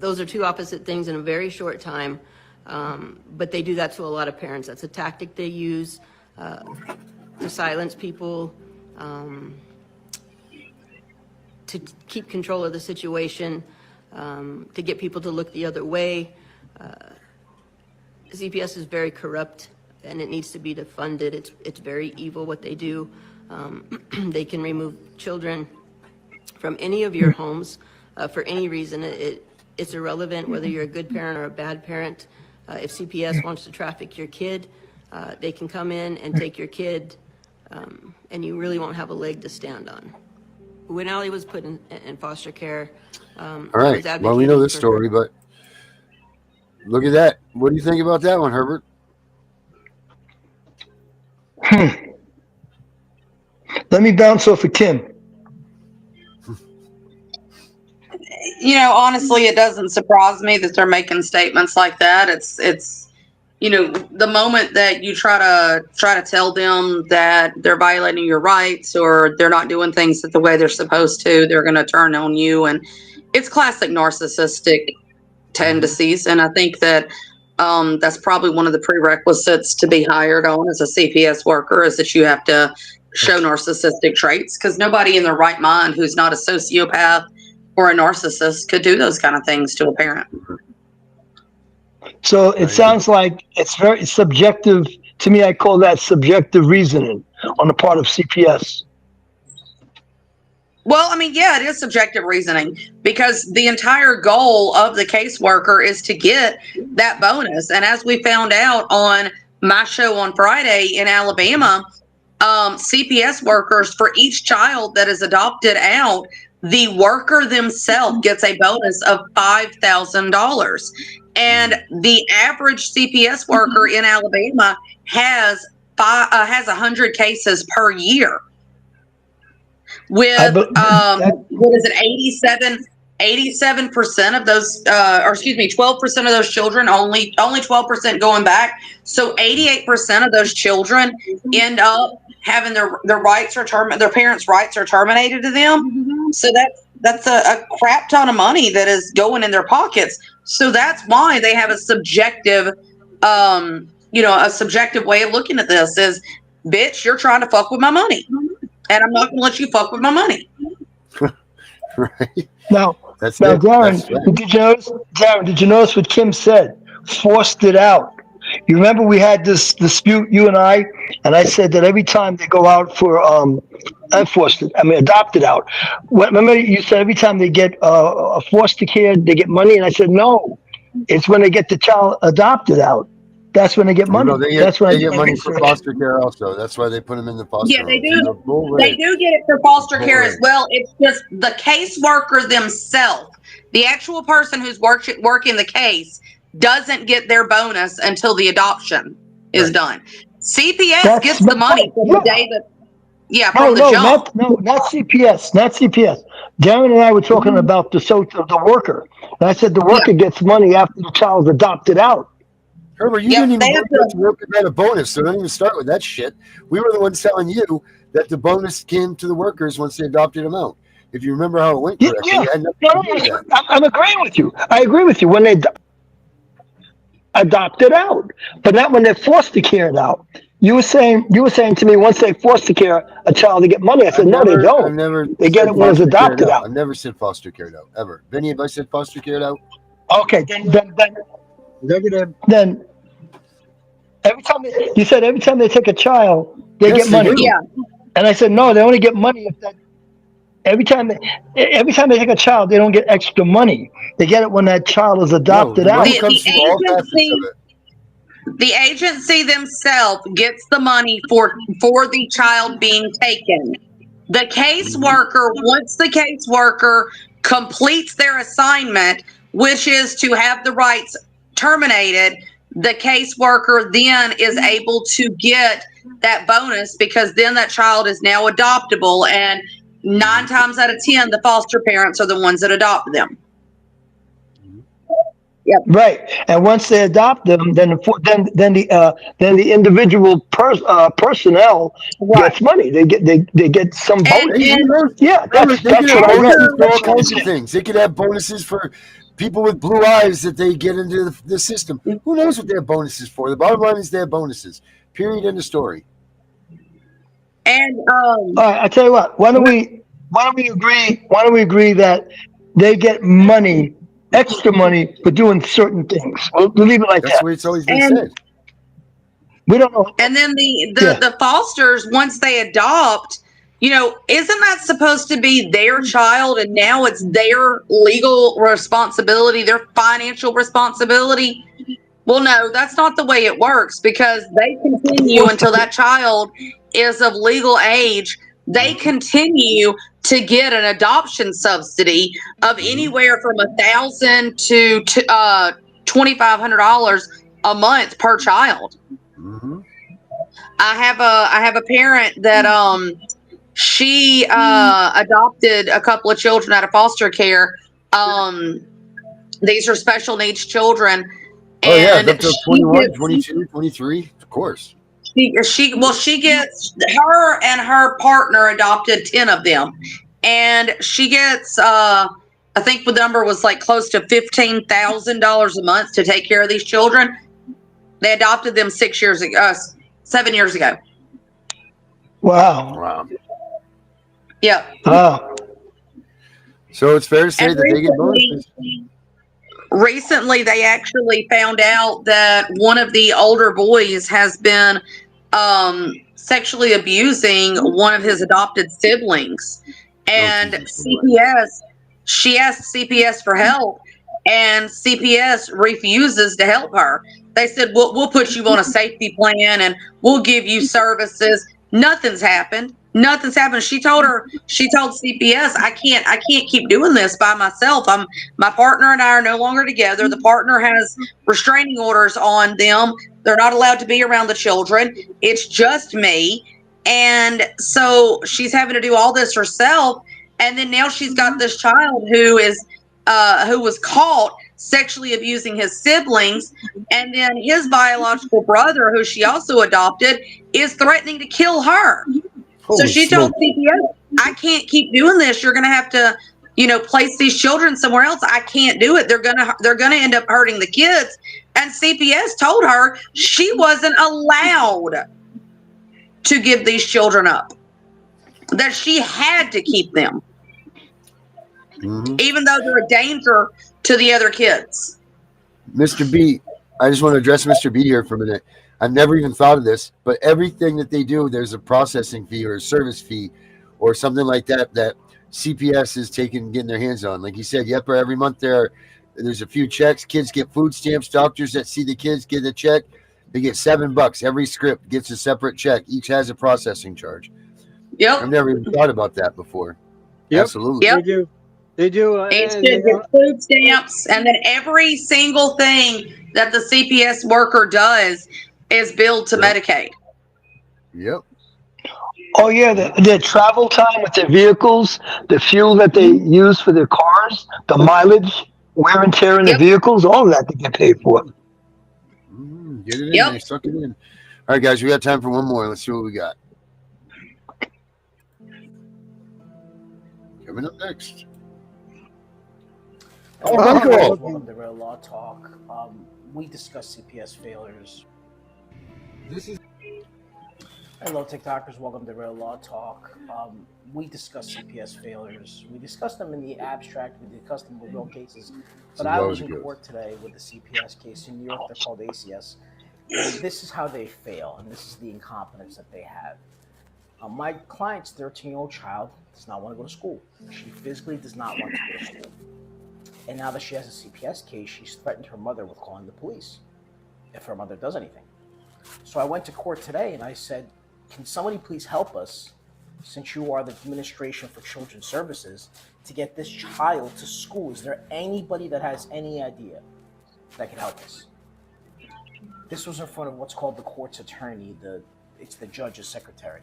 those are two opposite things in a very short time. But they do that to a lot of parents. That's a tactic they use to silence people, to keep control of the situation, to get people to look the other way. CPS is very corrupt, and it needs to be defunded. It's very evil what they do. They can remove children from any of your homes for any reason. It's irrelevant whether you're a good parent or a bad parent. If CPS wants to traffic your kid, they can come in and take your kid, and you really won't have a leg to stand on. When Allie was put in foster care, all right. Well, we know this story, but look at that. What do you think about that one, Herbert? Let me bounce off of Kim. You know, honestly, it doesn't surprise me that they're making statements like that. It's you know, the moment that you try to tell them that they're violating your rights or they're not doing things the way they're supposed to, they're going to turn on you. And it's classic narcissistic tendencies. And I think that that's probably one of the prerequisites to be hired on as a CPS worker, is that you have to show narcissistic traits, because nobody in their right mind who's not a sociopath or a narcissist could do those kind of things to a parent. So it sounds like it's very subjective. To me, I call that subjective reasoning on the part of CPS. Well, I mean, yeah, it is subjective reasoning, because the entire goal of the caseworker is to get that bonus. And as we found out on my show on Friday in Alabama, CPS workers, for each child that is adopted out, the worker themselves gets a bonus of $5,000. And the average CPS worker in Alabama has 100 cases per year. With what is it, 87% of those, or excuse me, 12% of those children, only 12% going back. So 88% of those children end up having their rights or their parents' rights are terminated to them. So that's a crap ton of money that is going in their pockets. So that's why they have a subjective, a subjective way of looking at this is, bitch, you're trying to fuck with my money, and I'm not going to let you fuck with my money. Right. Now, That's now, it. Darren, did you notice what Kim said? Forced it out. You remember we had this dispute, you and I said that every time they go out for adopted out. Remember you said every time they get a foster care, they get money, and I said no, it's when they get the child adopted out. That's when they get money. No, they get money for foster care also. That's why they put them in the foster. Yeah, they do. They do get it for foster care as well. It's just the caseworker themselves, the actual person who's working the case, doesn't get their bonus until the adoption is done. CPS gets the money from the day that. Yeah, from the jump. Not CPS. Not CPS. Darren and I were talking about the worker, and I said the worker gets money after the child's adopted out. Herbert, you didn't even work about a bonus, so don't even start with that shit. We were the ones telling you that the bonus came to the workers once they adopted them out. If you remember how it went correctly, you had nothing to do with that. I'm agreeing with you. I agree with you when they adopted out, but not when they're foster cared out. You were saying to me once they foster care a child, they get money. I said no, they don't. They get it when it's adopted out. I've never said foster cared out ever. Vinny, have I said foster cared out? Okay, then every time they take a child, they get money. Yeah. And I said no, they only get money if that. Every time they take a child, they don't get extra money. They get it when that child is adopted out. The agency themselves gets the money for the child being taken. The caseworker, once the caseworker completes their assignment, which is to have the rights terminated, the caseworker then is able to get that bonus, because then that child is now adoptable, and 9 times out of 10, the foster parents are the ones that adopt them. Yep. Right, and once they adopt them, then the individual personnel Right. gets money. They get some And Hey, bonus. who and knows? Yeah, They could that's have what I read. bonuses for after all kinds of things. They could have bonuses for people with blue eyes that they get into the system. Who knows what they have bonuses for? The bottom line is they have bonuses. Period. End of story. and All right, I tell you what. Why don't we agree? Why don't we agree that they get money, extra money for doing certain things? We'll leave it like That's the that. way it's always been and said. We don't know. and then the Yeah. the the fosters, once they adopt, isn't that supposed to be their child, and now it's their legal responsibility, their financial responsibility? Well, no, that's not the way it works, because they continue What's until the, that child is of legal age. They continue to get an adoption subsidy of anywhere from $1,000 to $2,500 a month per child. Mm-hmm. I have a parent that she adopted a couple of children out of foster care. These are special needs children, Oh, yeah. and Up to 21, 22, 23. Of course. she gets, her and her partner adopted 10 of them, and she gets I think the number was like close to $15,000 a month to take care of these children. They adopted them 7 years ago. wow. Wow. Yep. Wow. So it's fair to say And that they get bonuses. recently they actually found out that one of the older boys has been sexually abusing one of his adopted siblings, and Jesus. she asked CPS for help, and CPS refuses to help her. They said, we'll put you on a safety plan and we'll give you services. Nothing's happened. She told CPS, I can't keep doing this by myself. My partner and I are no longer together. The partner has restraining orders on them. They're not allowed to be around the children. It's just me. And so she's having to do all this herself. And then now she's got this child who was caught sexually abusing his siblings. And then his biological brother, who she also adopted, is threatening to kill her. So Holy she told smoke. CPS, I can't keep doing this. You're going to have to, place these children somewhere else. I can't do it. They're going to end up hurting the kids. And CPS told her she wasn't allowed to give these children up, that she had to keep them, even though they're a danger to the other kids. Mr. B, I just want to address Mr. B here for a minute. I've never even thought of this, but everything that they do, there's a processing fee or a service fee or something like that that CPS is getting their hands on. Like you said, every month there's a few checks. Kids get food stamps. Doctors that see the kids get a check. They get $7. Every script gets a separate check. Each has a processing charge. Yep. I've never even thought about that before. Yep. Absolutely. Yep. They do. They do. Each And kid gets food stamps, and then every single thing that the CPS worker does is billed to Medicaid. Yep. Oh yeah, their travel time with their vehicles, the fuel that they use for their cars, the mileage, wear and tear in the vehicles, all of that they get paid for. Get it in there, suck it in. All right, guys, we got time for one more. Let's see what we got. Coming up next. Oh, Michael. Welcome to Real Law Talk. We discuss CPS failures. Hello, TikTokers. Welcome to Real Law Talk. We discuss CPS failures. We discuss them in the abstract. We discuss them with real cases. But I was in court today with the CPS case in New York. They're called ACS. And this is how they fail, and this is the incompetence that they have. My client's 13-year-old child does not want to go to school. She physically does not want to go to school. And now that she has a CPS case, she's threatened her mother with calling the police if her mother does anything. So I went to court today and I said, can somebody please help us, since you are the Administration for Children's Services, to get this child to school? Is there anybody that has any idea that can help us? This was in front of what's called the court's attorney. It's the judge's secretary.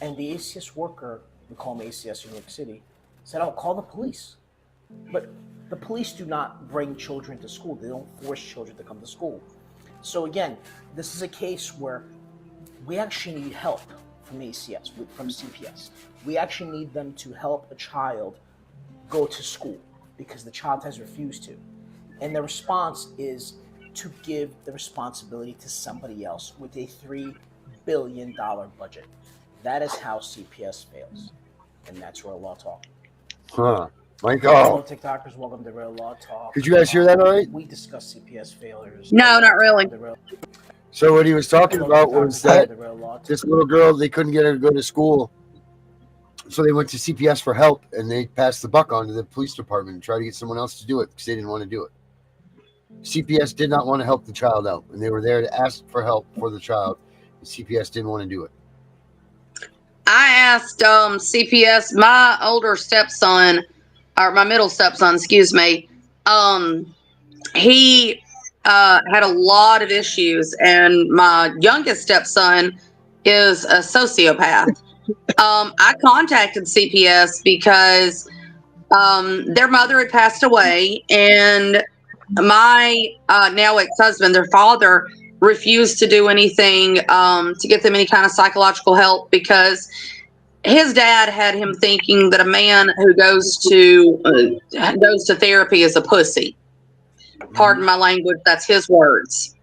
And the ACS worker, we call him ACS in New York City, said, oh, call the police. But The police do not bring children to school. They don't force children to come to school. So again, this is a case where we actually need help from ACS, from CPS. We actually need them to help a child go to school because the child has refused to. And the response is to give the responsibility to somebody else with a $3 billion budget. That is how CPS fails. And that's Real Law Talk. Huh. My Hello, God. TikTokers. Welcome to Real Law Talk. Did you guys hear that all right? We discuss CPS failures. No, not really. So what he was talking about was that this little girl, they couldn't get her to go to school. So they went to CPS for help, and they passed the buck on to the police department and tried to get someone else to do it because they didn't want to do it. CPS did not want to help the child out, and they were there to ask for help for the child. And CPS didn't want to do it. I asked CPS, my older stepson, or my middle stepson, excuse me, he had a lot of issues, and my youngest stepson is a sociopath. I contacted CPS because their mother had passed away, and my now ex-husband, their father, refused to do anything to get them any kind of psychological help because his dad had him thinking that a man who goes to therapy is a pussy. Pardon my language, that's his words.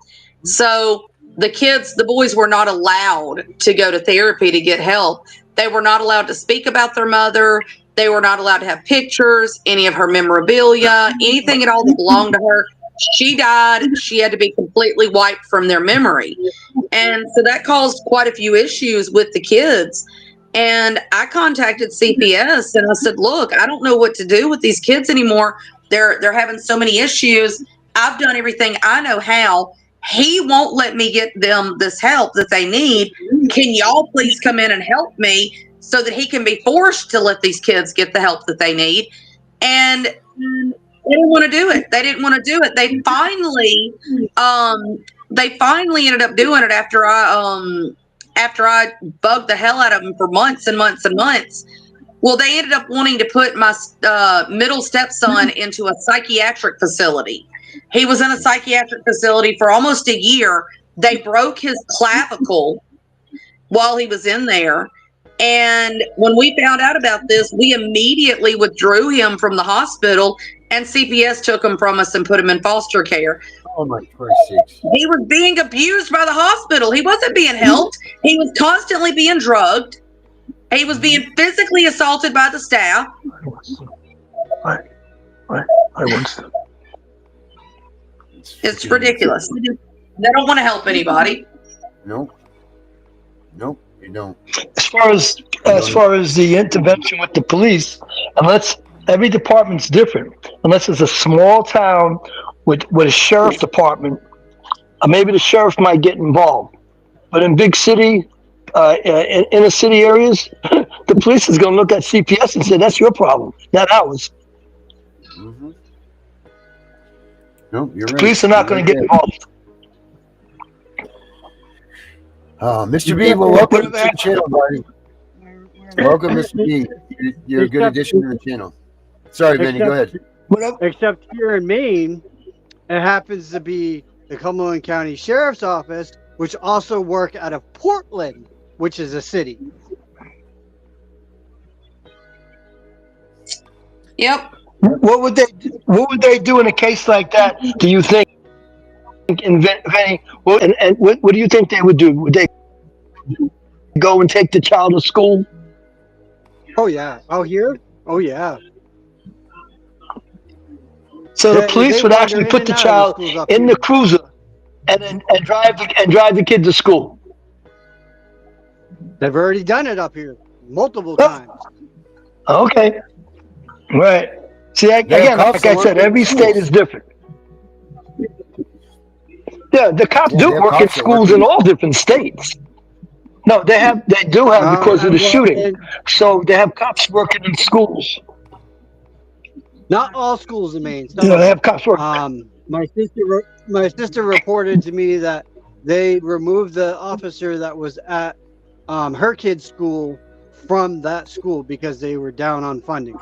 So the boys were not allowed to go to therapy to get help. They were not allowed to speak about their mother. They were not allowed to have pictures, any of her memorabilia, anything at all that belonged to her. She died. She had to be completely wiped from their memory. And so that caused quite a few issues with the kids. And I contacted CPS and I said, look, I don't know what to do with these kids anymore. They're having so many issues. I've done everything I know how. He won't let me get them this help that they need. Can y'all please come in and help me so that he can be forced to let these kids get the help that they need? And they didn't want to do it. They didn't want to do it. They finally ended up doing it after I bugged the hell out of them for months and months and months. Well, they ended up wanting to put my middle stepson into a psychiatric facility. He was in a psychiatric facility for almost a year. They broke his clavicle while he was in there. And when we found out about this, we immediately withdrew him from the hospital, and CPS took him from us and put him in foster care. Oh, my Christ sakes. He was being abused by the hospital. He wasn't being helped. He was constantly being drugged. He was being physically assaulted by the staff. It's ridiculous. They don't want to help anybody. Nope, you don't. As far as the intervention with the police, unless every department's different, unless it's a small town with a sheriff department, maybe the sheriff might get involved. But in big city, in inner city areas, the police is going to look at CPS and say, that's your problem, not ours. Mm-hmm. Nope, you're the right. Police are not going to get involved. Mr. B, well, welcome to the channel, buddy. Welcome, Mr. B. You're a good addition to the channel. Sorry, Benny, go ahead. Except here in Maine, it happens to be the Cumberland County Sheriff's Office, which also work out of Portland, which is a city. Yep. What would they do in a case like that? Do you think? And what do you think they would do? Would they go and take the child to school? Oh yeah. Oh here? Oh yeah. So the police would actually put the child in the cruiser and drive the kid to school. They've already done it up here multiple times. Okay. Right. See, again, like I said, every state is different. Yeah, the cops do work in schools in all different states. No, they do have because of the shooting. So they have cops working in schools. Not all schools in Maine. They have cops working. My sister reported to me that they removed the officer that was at her kid's school from that school because they were down on funding.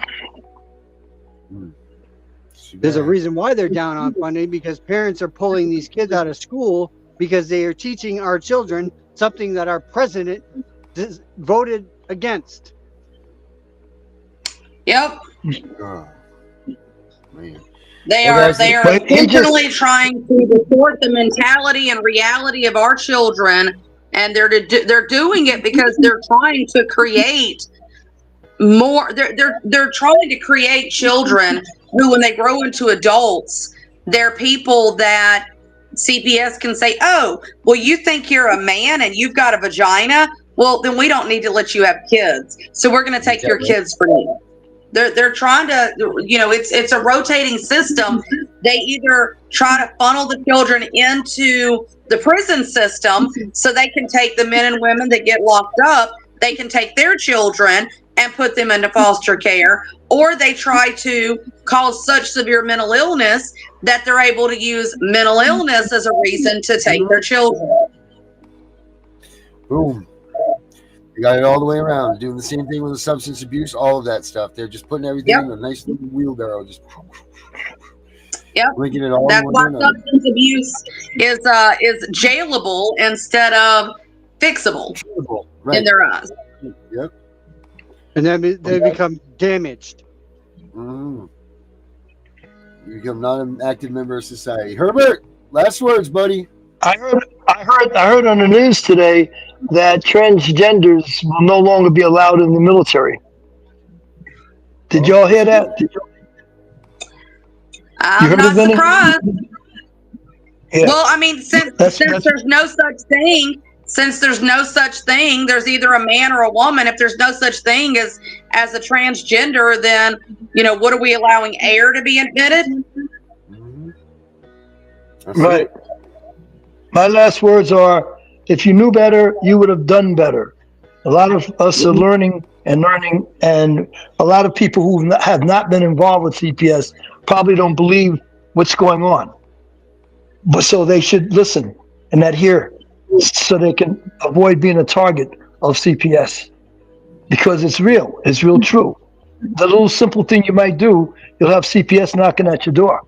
There's a reason why they're down on funding, because parents are pulling these kids out of school because they are teaching our children something that our president voted against. Yep. Oh, man. They are intentionally trying to distort the mentality and reality of our children, and they're doing it because they're trying to create more. They're trying to create children who, when they grow into adults, they're people that CPS can say, "Oh, well, you think you're a man and you've got a vagina? Well, then we don't need to let you have kids. So we're going to take your kids from you." They're trying to, it's a rotating system. They either try to funnel the children into the prison system so they can take the men and women that get locked up. They can take their children and put them into foster care, or they try to cause such severe mental illness that they're able to use mental illness as a reason to take their children. Boom. You got it all the way around. Doing the same thing with the substance abuse, all of that stuff. They're just putting everything in a nice little wheelbarrow, just blinking it all. That's why substance abuse is jailable instead of fixable in their eyes. Yep. And then they become damaged. You become not an active member of society. Herbert, last words, buddy. I heard on the news today that transgenders will no longer be allowed in the military. Did y'all hear that? I'm not surprised. Yeah. Well, I mean, since there's no such thing, there's either a man or a woman. If there's no such thing as a transgender, then, what are we allowing air to be admitted? Right. My last words are, if you knew better, you would have done better. A lot of us are learning, and a lot of people who have not been involved with CPS probably don't believe what's going on. But so they should listen and adhere so they can avoid being a target of CPS, because it's real true. The little simple thing you might do, you'll have CPS knocking at your door.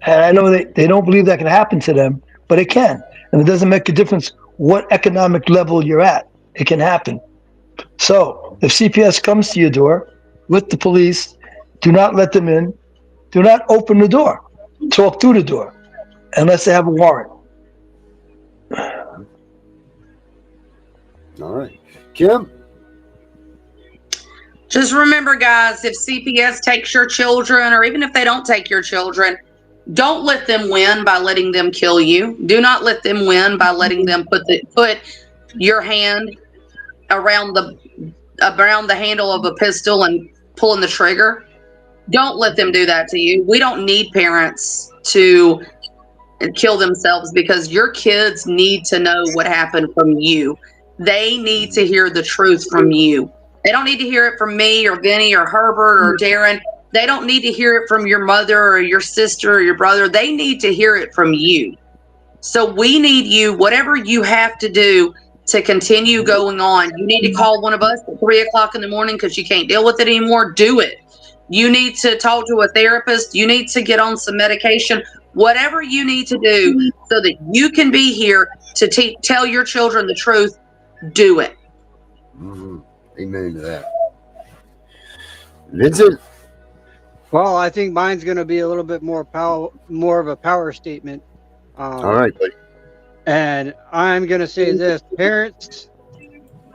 And I know they don't believe that can happen to them, but it can. And it doesn't make a difference what economic level you're at. It can happen. So if CPS comes to your door with the police, do not let them in. Do not open the door. Talk through the door unless they have a warrant. All right. Kim? Just remember, guys, if CPS takes your children, or even if they don't take your children, don't let them win by letting them kill you. Do not let them win by letting them put your hand around the handle of a pistol and pulling the trigger. Don't let them do that to you. We don't need parents to kill themselves, because your kids need to know what happened from you. They need to hear the truth from you. They don't need to hear it from me or Vinny or Herbert or Darren. They don't need to hear it from your mother or your sister or your brother. They need to hear it from you. So we need you, whatever you have to do to continue going on. You need to call one of us at 3:00 in the morning because you can't deal with it anymore. Do it. You need to talk to a therapist. You need to get on some medication. Whatever you need to do so that you can be here to tell your children the truth, do it. Amen to that. Vincent? Well, I think mine's going to be a little bit more of a power statement. All right, buddy. And I'm going to say this: parents,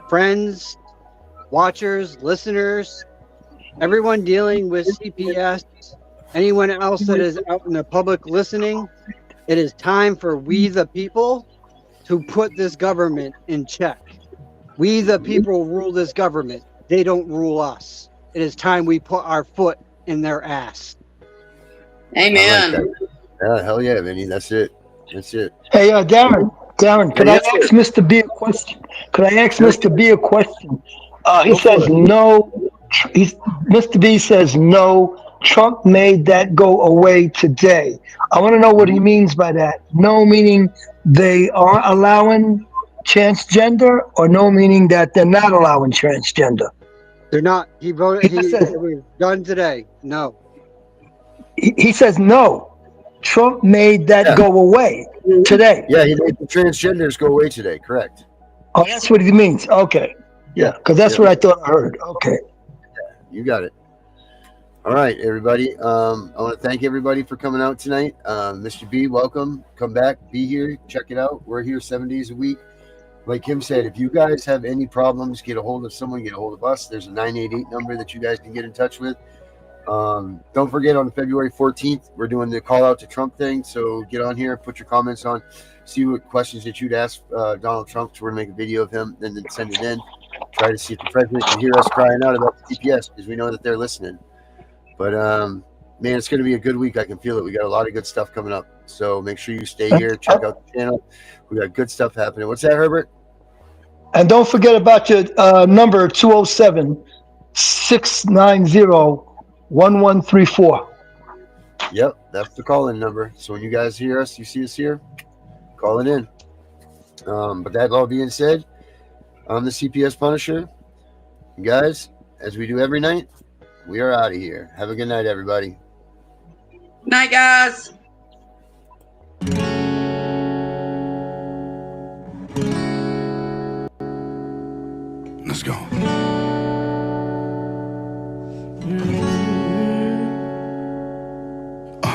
friends, watchers, listeners, everyone dealing with CPS, anyone else that is out in the public listening, it is time for we the people to put this government in check. We the people rule this government. They don't rule us. It is time we put our foot in their ass. Amen. Like yeah, hell yeah, Vinny. That's it. Hey, Darren, could I ask Mr. B a question? He says no. Mr. B says no. Trump made that go away today. I want to know what he means by that. No meaning they are allowing transgender, or no meaning that they're not allowing transgender? They're not. He voted. It was done today. No. he says no. Trump made that go away today. Yeah, he made the transgenders go away today. Correct. Oh, that's what he means. Okay. Yeah, because that's what I thought I heard. Okay. You got it. All right, everybody. I want to thank everybody for coming out tonight. Mr. B, welcome. Come back. Be here. Check it out. We're here 7 days a week. Like Kim said, if you guys have any problems, get a hold of someone, get a hold of us. There's a 988 number that you guys can get in touch with. Don't forget, on February 14th, we're doing the call out to Trump thing. So get on here, put your comments on, see what questions that you'd ask Donald Trump. So we're going to make a video of him and then send it in. Try to see if the president can hear us crying out about the CPS, because we know that they're listening. But, man, it's going to be a good week. I can feel it. We got a lot of good stuff coming up. So make sure you stay here. Check out the channel. We got good stuff happening. What's that, Herbert? And don't forget about your number, 207-690-1134. Yep, that's the call-in number. So when you guys hear us, you see us here, call it in. But that all being said, I'm the CPS Punisher. You guys, as we do every night, we are out of here. Have a good night, everybody. Night, guys. Let's go.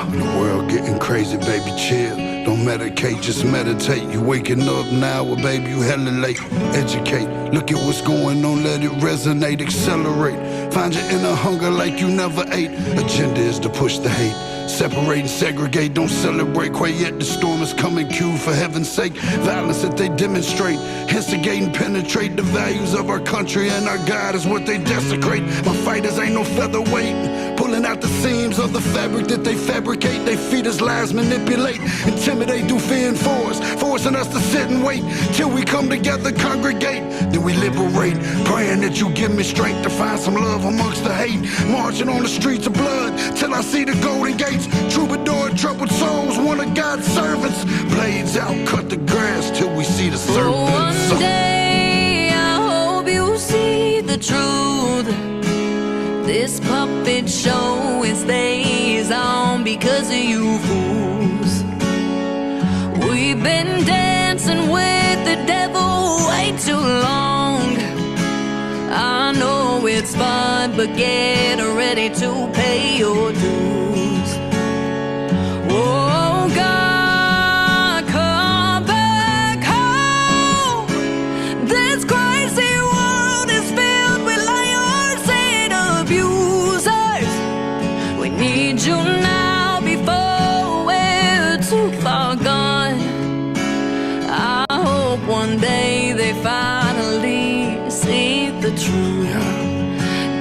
The world getting crazy, baby, chill. Don't medicate, just meditate. You waking up now, well, baby, you hella late. Educate, look at what's going on, let it resonate, accelerate. Find your inner hunger like you never ate. Agenda is to push the hate. Separate and segregate, don't celebrate quite yet. The storm is coming, cue for heaven's sake. Violence that they demonstrate, instigate and penetrate the values of our country, and our God is what they desecrate. My fighters ain't no featherweight, pulling out the seams of the fabric that they fabricate. They feed us lies, manipulate, intimidate through fear and force, forcing us to sit and wait till we come together, congregate, then we liberate. Praying that you give me strength to find some love amongst the hate. Marching on the streets of blood till I see the golden gates. Troubadour, troubled souls, one of God's servants. Blades out, cut the grass till we see the serpents. One day I hope you see the truth. This puppet show, it stays on because of you fools. We've been dancing with the devil way too long. I know it's fun, but get ready to pay your dues. Oh God, come back home. This crazy world is filled with liars and abusers. We need you now before we're too far gone. I hope one day they finally see the truth.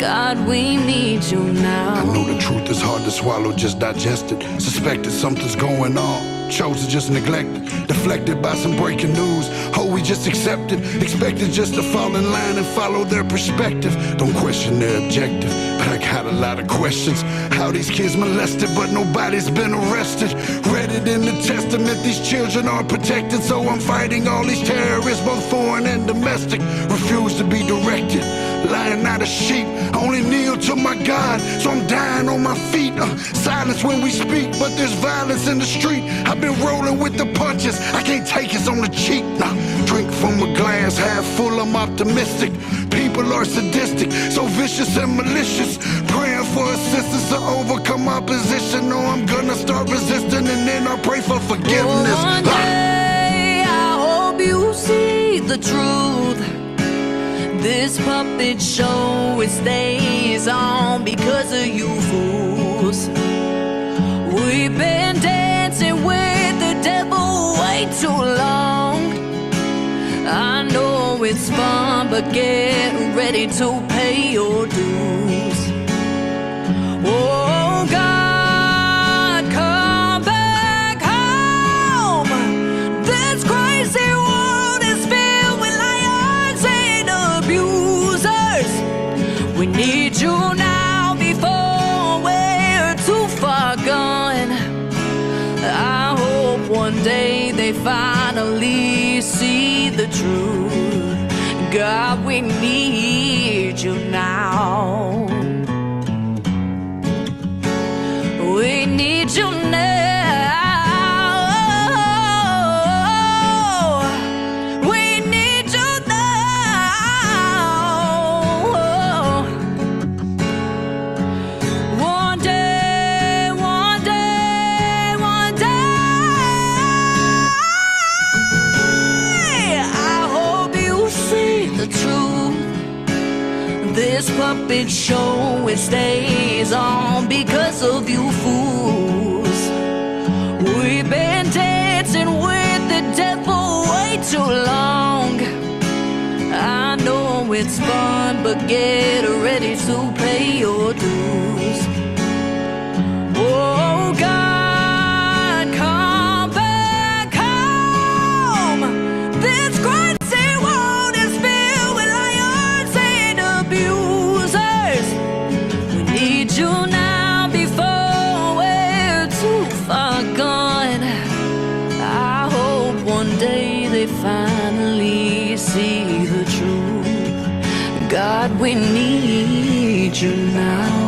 God, we need you now. I know the truth is hard to swallow, just digest it. Suspected something's going on, chose to just neglect it. Deflected by some breaking news, oh, we just accept it. Expected just to fall in line and follow their perspective. Don't question their objective, but I got a lot of questions. How these kids molested, but nobody's been arrested. Read it in the testament, these children are protected. So I'm fighting all these terrorists, both foreign and domestic. Refuse to be directed, lying not a sheep. Only kneel to my God, so I'm dying on my feet. Silence when we speak, but there's violence in the street. I've been rolling with the punches, I can't take it on the cheap. Nah, drink from a glass half full, I'm optimistic. People are sadistic, so vicious and malicious. Praying for assistance to overcome opposition. No, I'm gonna start resisting, and then I'll pray for forgiveness. One day I hope you see the truth. This puppet show, it stays on because of you fools. We've been dancing with the devil way too long. I know it's fun, but get ready to pay your dues. Oh God, come back home. This crazy world is filled with liars and abusers. We need you now before we're too far gone. I hope one day they finally see the truth. God, we need you now. We need you now. We need you now. One day, one day, one day, I hope you see the truth. This puppet show, it stays on because of you fools. We've been dancing with the devil way too long. I know it's fun, but get ready to pay your dues. Oh God, come back home. This crazy world is filled with liars and abusers. We need you now before we're too far gone. I hope one day they finally see the truth. God, we need you now.